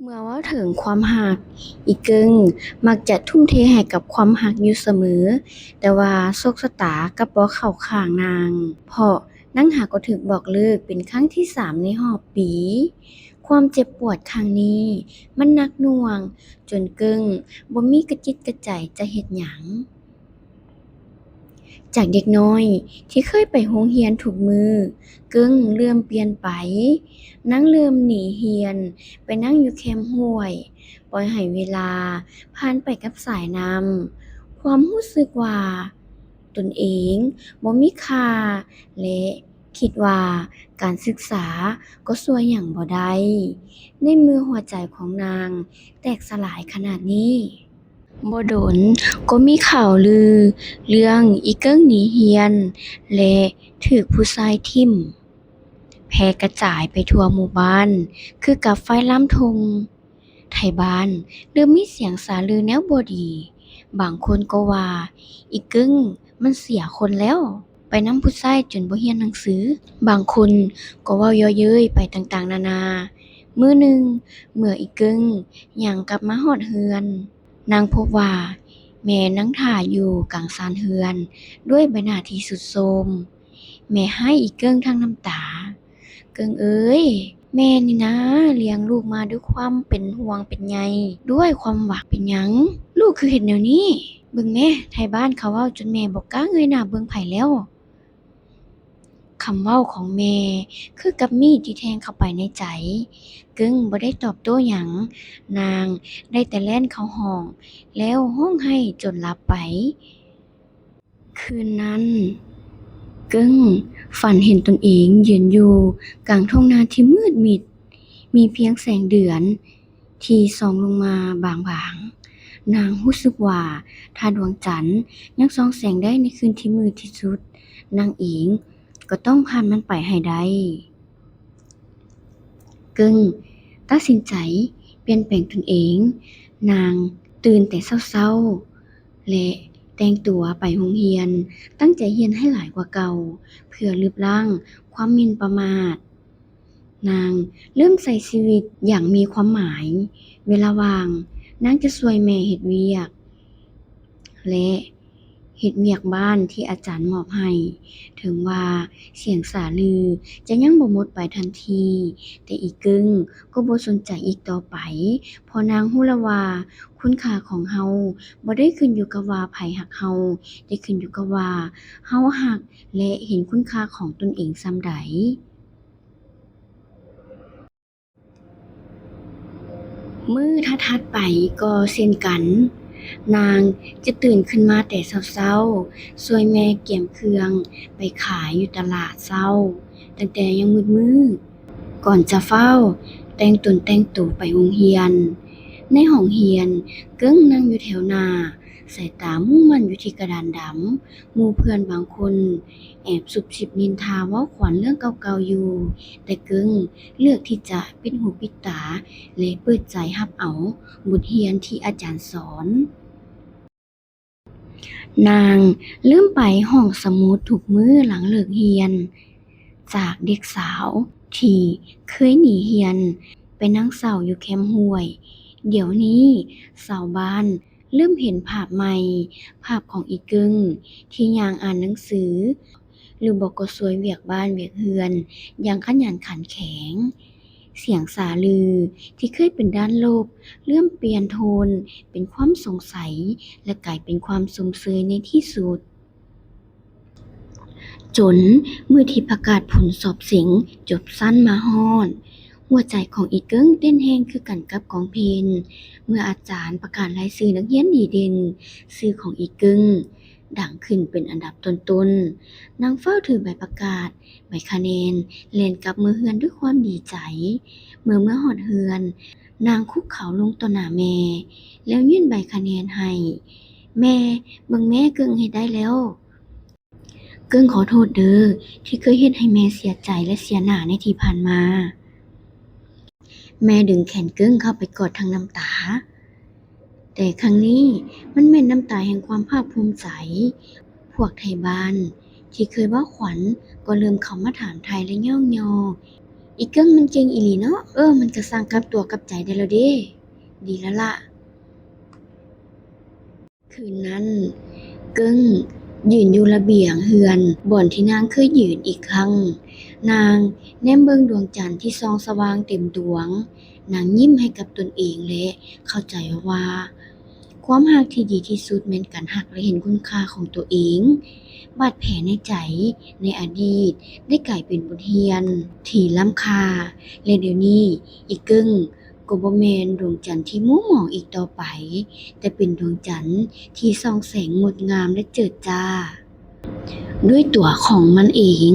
เมื่อเว้าถึงความรักอีกึ่งมักจะทุ่มเทให้กับความรักอยู่เสมอแต่ว่าโชคชะตากลับบ่เข้าข้างนางเพราะนางหากก็ถูกบอกเลิกเป็นครั้งที่3ในรอบปีความเจ็บปวดครั้งนี้มันหนักหน่วงจนกึ้งบ่มีกระจิตกระใจจะเฮ็ดหยัง จากเด็กน้อยที่เคยไปโรงเรียนทุกมื้อกึ้งเริ่มเปลี่ยนไปนางเริ่มหนีเรียนไปนั่งอยู่แคมป์ห้วยปล่อยให้เวลาผ่านไปกับสายน้ำความรู้สึกว่าตนเองบ่มีค่าและคิดว่าการศึกษาก็ช่วยหยังบ่ได้ในเมื่อหัวใจของนางแตกสลายขนาดนี้ บ่โดนก็มีข่าวลือเรื่องอีเกิ้งหนีเรียนและถูกผู้ชายทิ่มแพร่กระจายไปทั่วหมู่บ้านคือกับไฟลามทุ่งไทบ้านเริ่มมีเสียงสาลือแนวบ่ดีบางคนก็ว่าอีกึ้งมันเสียคนแล้วไปนำผู้ชายจนบ่เรียนหนังสือบางคนก็เว้าเยาะเย้ยไปต่างๆนานามื้อหนึ่งเมื่ออีกึ้งย่างกลับมาฮอดเรือน นางพบว่าแม่นั่งท่าอยู่กลางศาลเรือนด้วยใบหน้าที่ทรุดโทรมแม่ให้อีเกิ้งทั้งน้ำตาเกิ้งเอ๋ยแม่นี่นะเลี้ยงลูกมาด้วยความเป็นห่วงเป็นใยด้วยความหวังเป็นหยังลูกคือเฮ็ดแนวนี้เบิ่งแหน่ไทบ้านเขาเว้าจนแม่บ่กล้าเงยหน้าเบิ่งไผแล้วคำเว้าของแม่คือกับมีดที่แทงเข้าไปในใจกึ้งบ่ได้ตอบโต้หยังนางได้แต่แล่นเข้าห้องแล้วร้องไห้จนหลับไป คืนนั้นกึ้งฝันเห็นตนเองยืนอยู่กลางทุ่งนาที่มืดมิดมีเพียงแสงเดือนที่ส่องลงมาบางๆนางรู้สึกว่าถ้าดวงจันทร์ยังส่องแสงได้ในคืนที่มืดที่สุดนางเองก็ต้องผ่านมันไปให้ได้กึ้งตัดสินใจเปลี่ยนแปลงตนเองนางตื่นแต่เช้าๆและแต่งตัวไปโรงเรียน ตั้งใจเรียนให้หลายกว่าเก่าเพื่อลบล้างความหมิ่นประมาทนางเริ่มใช้ชีวิตอย่างมีความหมายเวลาว่างนางจะช่วยแม่เฮ็ดเวียกและเฮ็ดเวียกบ้านที่อาจารย์มอบให้ถึงว่าเสียงสาลือจะยังบ่หมดไปทันทีแต่อีกึ้งก็บ่สนใจอีกต่อไปเพราะนางรู้แล้วว่าคุณค่าของเราบ่ได้ขึ้นอยู่กับว่าไผรักเราแต่ขึ้นอยู่กับว่าเรารักและเห็นคุณค่าของตนเองส่ำใด มื้อถัดๆไปก็เช่นกัน นางจะตื่นขึ้นมาแต่เช้าๆช่วยแม่เกียมเครื่องไปขายอยู่ตลาดเช้าตั้งแต่ยังมืดๆก่อนจะเฝ้าแต่งตนแต่งตัวไปโรงเรียน ในห้องเรียนเกิ้งนั่งอยู่แถวหน้าสายตามุ่งมั่นอยู่ที่กระดานดำหมู่เพื่อนบางคนแอบซุบซิบนินทาเว้าขวัญเรื่องเก่าๆอยู่แต่เกิ้งเลือกที่จะปิดหูปิดตาและเปิดใจรับเอาบทเรียนที่อาจารย์สอนนางเริ่มไปห้องสมุดทุกมื้อหลังเลิกเรียนจากเด็กสาวที่เคยหนีเรียนไปนั่งเฝ้าอยู่แคมป์ห้วยเดี๋ยวนี้ชาวบ้านเริ่มเห็นภาพใหม่ภาพของอีกึ้งที่ย่างอ่านหนังสือหรือบ่ก็ช่วยเวียกบ้านเวียกเรือนอย่างขยันขันแข็งเสียงสาลือที่เคยเป็นด้านลบเริ่มเปลี่ยนโทนเป็นความสงสัยและกลายเป็นความสมเชยในที่สุด จนมื้อที่ประกาศผลสอบเสียงจบสั้นมาฮอดหัวใจของอีเกิ้งเต้นแรงคือกันกับของเพนเมื่ออาจารย์ประกาศรายชื่อนักเรียนดีเด่นชื่อของอีเกิ้งดังขึ้นเป็นอันดับต้นๆนางเฝ้าถือใบประกาศใบคะแนนแล่นกลับมือเรือนด้วยความดีใจเมื่อฮอดเรือนนางคุกเข่าลงต่อหน้าแม่แล้วยื่นใบคะแนนให้แม่เบิ่งแม่เกิ้งเฮ็ดได้แล้ว เกิ้งขอโทษเด้อที่เคยเฮ็ดให้แม่เสียใจและเสียหน้าในที่ผ่านมาแม่ดึงแขนเกิ้งเข้าไปกอดทั้งน้ำตาแต่ครั้งนี้มันแม่นน้ำตาแห่งความภาคภูมิใจพวกไทบ้านที่เคยเว้าขวัญก็เริ่มเข้ามาถามไถ่และเย้ายอ อีเกิ้งมันเก่งอีหลีเนาะมันก็สร้างกลับตัวกลับใจได้แล้วเด้ดีแล้วล่ะคืนนั้นเกิ้งยืนอยู่ระเบียงเรือนบ่อนที่นางเคยยืนอีกครั้งนางแนมเบิ่งดวงจันทร์ที่ส่องสว่างเต็มดวงนางยิ้มให้กับตนเองและเข้าใจว่าความรักที่ดีที่สุดแม่นการรักและเห็นคุณค่าของตัวเองบาดแผลในใจในอดีตได้กลายเป็นบทเรียนที่ล้ำค่าและเดี๋ยวนี้อีเกิ้งก็บ่แม่นดวงจันทร์ที่มัวหมองอีกต่อไปแต่เป็นดวงจันทร์ที่ส่องแสงงดงามและเจิดจ้าด้วยตัวของมันเอง